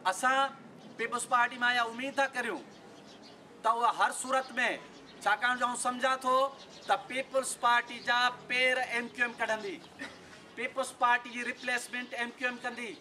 असां peoples party में या उम्मीद था करूं तो वह हर सूरत में छाकाणि जो समझा थो तो पीपल्स पार्टी जा पेर MQM कढंदी, पीपल्स पार्टी की रिप्लेसमेंट MQM कंदी,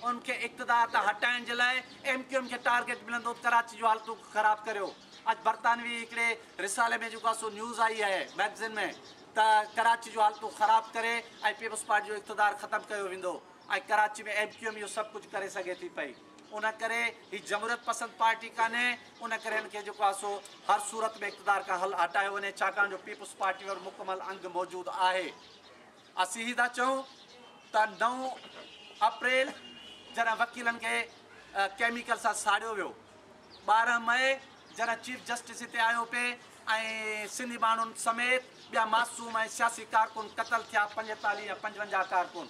उनके इक़्तिदार तां हटाइण जे लाइ MQM के टारगेट मिलंदो कराची जो हालतूं ख़राब करियो। अज बरतानवी हिकिड़े रिसाले में जेको सो न्यूज़ आई है मैगज़ीन में त कराची जो हालतूं ख़राब करे ऐं पीपल्स पार्टी जो इक़्तिदार ख़त्म कयो वेंदो ऐं कराची में MQM इहो सभु कुझु करे सघे थी पई। उन करे ही जमहूरियत पसंद पार्टी कान्हे, उन करे हिनखे जेको आहे सो हर सूरत में इक़्तिदार खां हल हटायो वञे छाकाणि जो पीपल्स पार्टी वटि मुकमल अंग मौजूदु आहे। असीं ही था चऊं त 9 अप्रैल जॾहिं वकीलनि खे केमिकल सां साड़ियो वियो, 12 मई जॾहिं चीफ जस्टिस हिते आयो पिए ऐं सिंधी माण्हुनि समेत ॿिया मासूम ऐं सियासी कारकुन क़तल थिया, 45 या 55 कारकुन।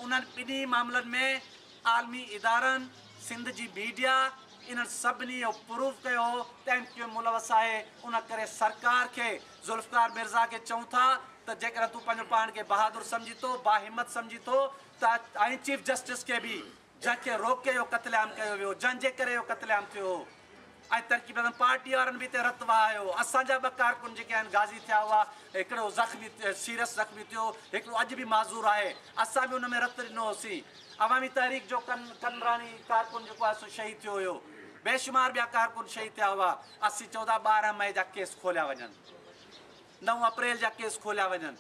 उन्हनि ॿिन्ही मामलनि में आलमी इदारनि, सिंध जी मीडिया इन्हनि सभिनी इहो प्रूव कयो त MQM मुलवस आहे। उन करे सरकार खे ज़ुल्फ़िकार मिर्ज़ा खे चऊं था त जेकर तूं पंहिंजो पाण खे बहादुर समझी थो, बाहिम्मत समझी थो त ऐं चीफ जस्टिस खे बि जंहिंखे रोके इहो क़त्लेआम कयो वियो, जंहिंजे करे इहो क़त्लेआम थियो ऐं तरक़ी पसंद पार्टी वारनि बि हिते रत वहायो। असांजा 2 कारकुन जेके आहिनि गाज़ी थिया हुआ, हिकिड़ो ज़ख़्मी सीरियस ज़ख़्मी थियो, हिकिड़ो अॼु बि माज़ूर आहे, असां बि हुन में रत ॾिनो होसीं। अवामी तहरीक जो कनरानी कारकुन जेको आहे सो शहीद थियो हुयो, बेशुमार ॿिया कारकुन शहीद थिया हुआ। असीं चवंदा 12 मई जा केस खोलिया वञनि, 9 अप्रैल जा केस खोलिया वञनि।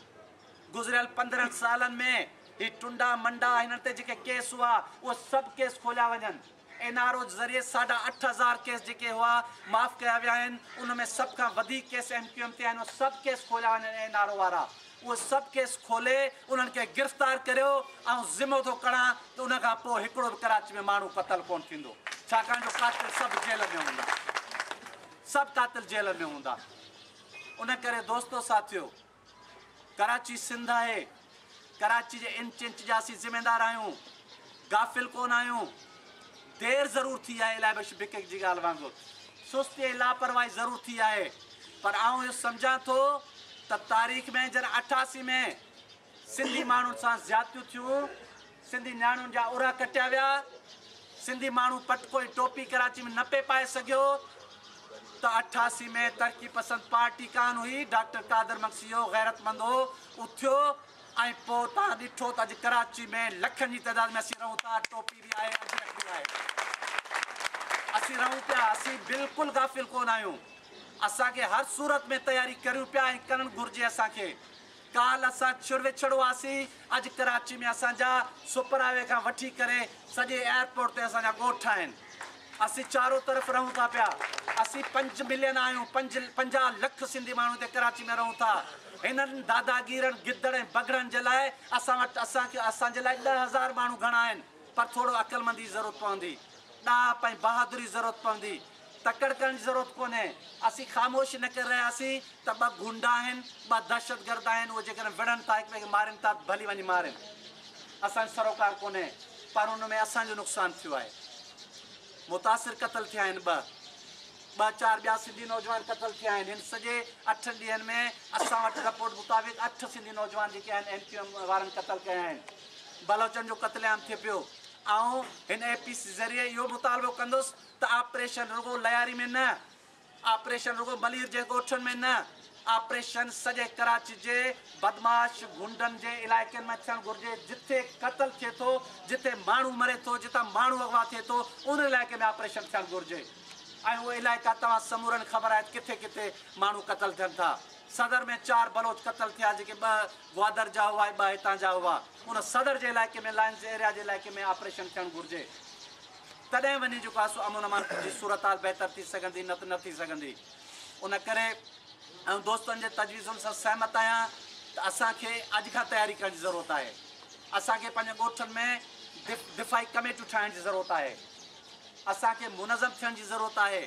गुज़िरियल 15 सालनि में ही टुंडा मंडा हिननि ते जेके केस हुआ उहे सभु केस खोलिया वञनि। NRO ज़रिए 8,500 केस जेके हुआ माफ़ कया विया आहिनि, उन में सभ खां वधीक केस MQM ते आहिनि, उहे सभु केस खोलिया वञनि NRO वारा। उहे सभु केस खोले उन्हनि खे गिरफ़्तार करियो ऐं ज़िमो थो खणां त उन खां पोइ हिकिड़ो बि कराची में माण्हू क़तल कोन थींदो छाकाणि जो कातिल सभु जेल में हूंदा, सभु कातिल जेल में हूंदा। उन करे दोस्तो साथियो, कराची सिंध आहे, कराची जे इंच इंच जा असीं ज़िम्मेदार आहियूं, गाफ़िल कोन आहियूं। देर ज़रूर थी आहे इलाही बिक जी ॻाल्हि वांगुरु, सुस्ती ऐं लापरवाही ज़रूर थी आहे, पर आउं इहो सम्झां थो त तारीख़ में जॾहिं 88 में सिंधी माण्हुनि सां ज़्यादतियूं थियूं, सिंधी नियाणियुनि जा उरा कटिया विया, सिंधी माण्हू पटको ऐं टोपी कराची में न पे पाए सघियो त 88 में तरक़ी पसंद पार्टी कान हुई, डॉक्टर कादर मक्सी हो, गैरतमंद हो, उथियो ऐं पोइ तव्हां ॾिठो त अॼु कराची में लखनि जी तइदाद में असीं रहूं था, टोपी बि आहे, अजरक बि आहे, असीं रहूं पिया, असीं बिल्कुलु गाफ़िल कोन आहियूं। असांखे हर सूरत में तयारी करियूं पिया ऐं करणु घुरिजे असांखे। काल असां छिड़विछड़ हुआसीं, अॼु कराची में असांजा सुपरावे खां वठी करे सॼे एयरपोर्ट ते असांजा ॻोठ आहिनि। असीं चारों तरफ़ रहूं था पिया, असीं 5 मिलियन आहियूं, 50 लख सिंधी माण्हू हिते कराची में रहूं था। हिननि दादागीरनि गिदड़ ऐं बगड़नि जे लाइ असां वटि असांजे लाइ 10,000 माण्हू घणा आहिनि, पर थोरो अक़लमंदी जी ज़रूरत पवंदी, ॾाप ऐं बहादुरी ज़रूरत पवंदी, तकड़ करण जी ज़रूरत कोन्हे। असीं ख़ामोश न करे रहियासीं त 2 गुंडा आहिनि, 2 दहशतगर्द आहिनि, उहे जेकॾहिं विढ़नि था, हिक ॿिए खे मारनि था, भली वञी मारनि, असांजो सरोकार कोन्हे, पर हुन में असांजो नुक़सानु थियो आहे। मुतासिर क़तल थिया आहिनि, 2-4 ॿिया सिंधी नौजवान क़तल थिया आहिनि। हिन सॼे 8 ॾींहंनि में असां वटि रिपोर्ट मुताबिक़ 8 सिंधी नौजवान जेके आहिनि MQM वारनि क़तल कया आहिनि। बलोचनि जो क़त्लेआम थिए पियो। ऐं हिन APC ज़रिए इहो मुतालबो कंदुसि त ऑपरेशन रुगो लयारी में न, ऑपरेशन रुगो मलीर जे ॻोठनि में न, ऑपरेशन सॼे कराची जे बदमाश गुंडनि जे इलाइक़नि में थियणु घुरिजे। जिथे क़तल थिए थो, जिथे माण्हू मरे थो, जितां माण्हू अगवा थिए थो, उन इलाइक़े में ऑपरेशन थियणु घुरिजे। ऐं उहे इलाइक़ा तव्हां समूरनि ख़बर आहे किथे किथे माण्हू क़तल थियनि था। सदर में 4 बलोच क़तल थिया, जेके 2 ग्वादर जा हुआ ऐं 2 हितां जा हुआ। उन सदर जे इलाइक़े में, लाइन्स एरिया जे इलाइक़े में ऑपरेशन थियणु घुरिजे, तॾहिं वञी जेको आहे सो अमन अमान जी सूरत हाल बहितर थी सघंदी, न त न थी सघंदी। उन करे ऐं दोस्तनि जे तजवीज़ुनि सां सहमत आहियां त असांखे अॼु खां तयारी करण जी ज़रूरत आहे। असांखे पंहिंजे ॻोठनि में दिफ़ाई कमेटियूं ठाहिण जी ज़रूरत आहे, असांखे मुनज़म थियण जी ज़रूरत आहे,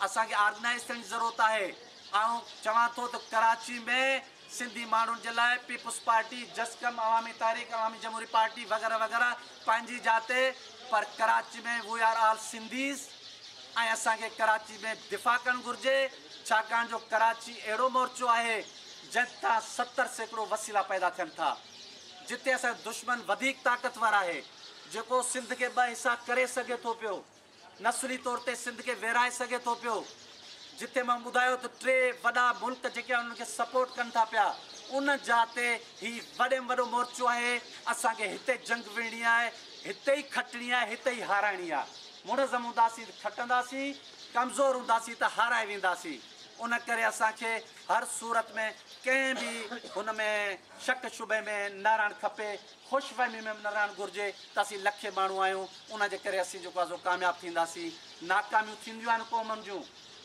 असांखे ऑर्गनाइज़ थियण जी ज़रूरत आहे। ऐं चवां थो त कराची में सिंधी माण्हुनि जे लाइ पीपल्स पार्टी, जस्कम, अवामी तारीख़, अवामी जमहूरी पार्टी वग़ैरह वग़ैरह पंहिंजी जाते, पर कराची में वी आर ऑल सिंधीज़ ऐं असांखे कराची में दिफ़ा करणु घुरिजे छाकाणि जो कराची अहिड़ो मोर्चो आहे जंहिं तां 70 सैकड़ो वसीला पैदा थियनि था, जिते असांजो दुश्मन वधीक ताक़तवर आहे, जेको सिंध खे ॿ हिसा करे सघे थो पियो, नस्ली तौर ते सिंध खे विराए सघे थो पियो। जिथे मां ॿुधायो त 3 वॾा मुल्क जेके उन्हनि खे सपोर्ट कनि था पिया, उन जाइ ते ही वॾे में वॾो मोर्चो आहे। असांखे हिते जंग विड़णी आहे, हिते ई खटणी आहे, हिते ई हाराइणी आहे। मुनज़म हूंदासीं त खटंदासीं, कमज़ोर हूंदासीं त हाराए वेंदासीं। उन करे असांखे हर सूरत में कंहिं बि हुन में शक शुबे में न रहणु खपे, ख़ुशफ़हमी में न रहणु घुरिजे त असीं लखे माण्हू आहियूं, उनजे करे असीं जेको आहे कामयाबु थींदासीं। नाकामियूं थींदियूं आहिनि क़ौमुनि जूं,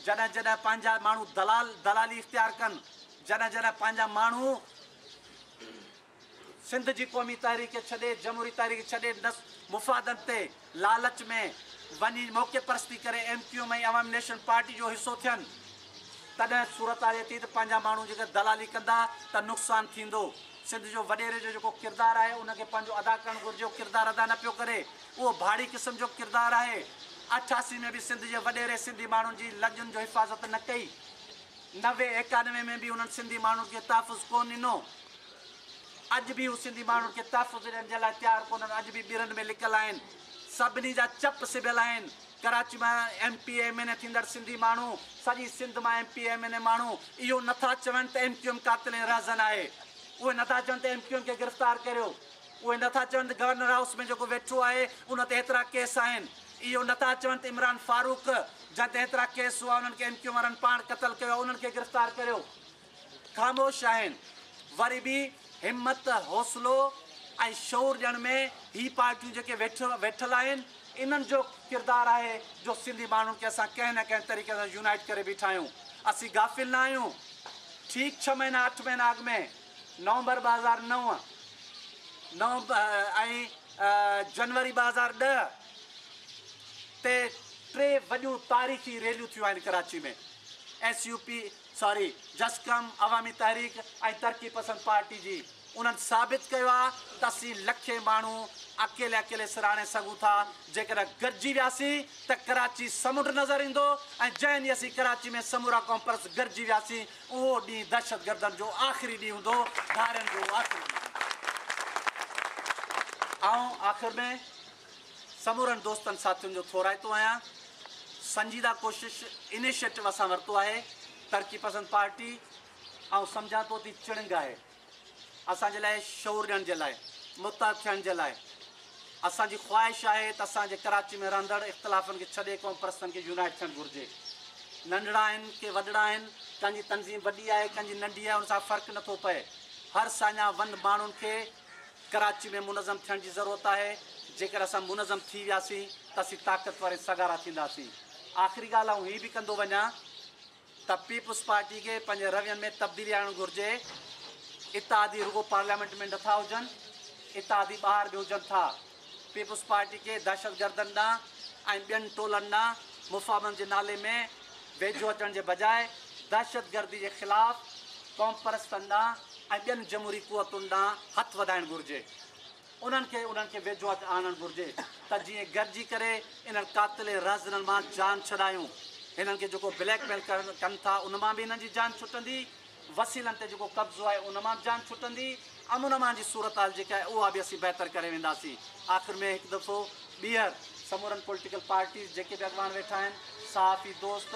जॾहिं जॾहिं पंहिंजा माण्हू दलाली इख़्तियार कनि, जॾहिं जॾहिं पंहिंजा माण्हू सिंध जी क़ौमी तहरीक खे छॾे, जमहूरी तहरीक छॾे मुफ़ादनि ते लालच में वञी मौक़े परस्ती करे MQM ऐं अवामी नेशनल पार्टी जो हिसो थियनि, तॾहिं सूरत आहे थी त पंहिंजा माण्हू जेके दलाली कंदा त नुक़सानु थींदो। सिंध जो वॾेरे जो जेको किरदारु आहे उनखे पंहिंजो अदा करणु घुरिजे, किरदारु अदा न पियो करे, उहो भाड़ी क़िस्म जो किरदारु आहे। 88 में बि सिंध जे वॾेरे सिंधी माण्हुनि जी लॼुनि जो हिफ़ाज़त न कई, 90 91 में बि उन्हनि सिंधी माण्हुनि खे तहफ़ुज़ कोन ॾिनो। अॼु बि हू सिंधी माण्हुनि खे तहफ़ुज़ ॾियण जे लाइ तयारु कोन्हनि, अॼु बि ॿिरनि में लिकियलु आहिनि, सभिनी जा चप सिबियल आहिनि। कराची मां MP MNA थींदड़ सिंधी माण्हू, सॼी सिंध मां MP MNA माण्हू इहो नथा चवनि त MQM कातिल राज़न आहे, उहे नथा चवनि त MQM खे गिरफ़्तार करियो, उहे नथा चवनि त गवर्नर हाउस में जेको वेठो आहे उन ते एतिरा केस आहिनि, इहो नथा चवनि त इमरान फारूक जंहिं ते एतिरा केस हुआ उन्हनि खे MQM वारनि पाण क़तल कयो, उन्हनि खे गिरफ़्तार करियो। ख़ामोश आहिनि। वरी बि हिमत, हौसलो ऐं शौर ॾियण में ही पार्टियूं जेके वेठल आहिनि, इन्हनि जो किरदारु आहे जो सिंधी माण्हुनि खे असां कंहिं न कंहिं तरीक़े सां यूनाइट करे बीठा आहियूं। असीं गाफ़िल न आहियूं। ठीक 6 महीना 8 महीना अॻु में नवंबर 2009 ऐं जनवरी 2010 ते 3 वॾियूं तारीख़ी रैलियूं थियूं आहिनि कराची में। जसकम, अवामी तहरीक ऐं तरक़ी पसंद पार्टी जी। उन्हनि साबित कयो आहे त असीं लखे माण्हू अकेले अकेले सिराणे सघूं था। जेकॾहिं गॾिजी वियासीं त कराची समुंड नज़र ईंदो, ऐं जंहिं ॾींहुं असीं कराची में समूरा कॉम्प्लेक्स गॾिजी वियासीं उहो ॾींहुं दहशतगर्दनि जो आख़िरी ॾींहुं हूंदो, धारियुनि जो आख़िरी ॾींहुं। आख़िर में समूरनि दोस्तनि साथियुनि जो थोराइतो आहियां, संजीदा कोशिशि इनिशिएटिव असां वरितो आहे तरक़ी पसंद पार्टी, ऐं सम्झां थो थी चिड़ंग आहे असांजे लाइ, शौर ॾियण जे लाइ, मुताब थियण जे लाइ। असांजी ख़्वाहिश आहे त असांजे कराची में रहंदड़ इख़्तिलाफ़नि खे छॾे क़ौम परस्तनि खे यूनाइट थियणु घुरिजे। नंढड़ा आहिनि के वॾड़ा आहिनि, कंहिंजी तनज़ीम वॾी आहे कंहिंजी नंढी आहे, उन सां फ़र्क़ु नथो पए। हर साञा वंड माण्हुनि खे कराची में मुनज़म थियण जी ज़रूरत आहे। जेकर असां मुनज़म थी वियासीं त असीं ताक़तवर सगारा थींदासीं। आख़िरी ॻाल्हि आऊं हीअ बि कंदो वञा त पीपुल्स पार्टी खे पंहिंजे रवियनि में तब्दीली आणणु घुरिजे। इत्तेहादी रुगो पार्लियामेंट में नथा हुजनि, इत्तेहादी ॿाहिरि बि हुजनि था। पीपुल्स पार्टी खे दहशतगर्दनि ॾांहुं ऐं ॿियनि टोलनि ॾांहुं मुफ़ाहमत जे नाले में वेझो अचण जे बजाए दहशतगर्दी जे ख़िलाफ़ क़ौम परस्तनि ॾांहुं ऐं ॿियनि जमहूरी क़ुवतुनि ॾांहुं हथु वधाइणु घुरिजे। उन्हनि खे वेझो आणणु घुरिजे त जीअं गॾिजी करे इन्हनि कातिल राज़ननि मां जान छॾायूं। हिननि खे जेको ब्लैकमेल कनि था उन मां बि हिननि जी जान छुटंदी, वसीलनि ते जेको कब्ज़ो आहे उन मां बि जान छुटंदी, अमुन मां जी सूरत हाल जेका आहे उहा बि असीं बहितर करे वेंदासीं। आख़िर में हिकु दफ़ो ॿीहर समूरनि पॉलिटिकल पार्टीज़ जेके बि अॻवान वेठा आहिनि, सहाफ़ी दोस्त,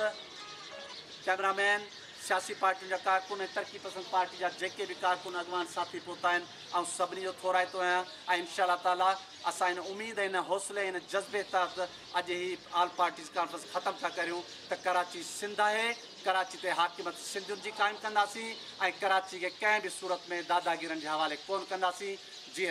कैमरामैन, सियासी पार्टियुनि जा कारकुन ऐं तरक़ी पसंद पार्टी जा जेके बि कारकुन अॻवान साथी पहुता आहिनि, ऐं सभिनी जो थोराइतो आहियां। ऐं इंशाअल्लाह ताला असां हिन उमेद हिन हौसले हिन जज़्बे तहत अॼु ही ऑल पार्टीज़ कॉन्फ्रेंस ख़तमु था करियूं त कराची सिंध आहे, कराची ते हाकिमत सिंधियुनि जी क़ाइमु कंदासीं ऐं कराची खे कंहिं बि सूरत में दादागिरनि जे हवाले कोन कंदासीं। जी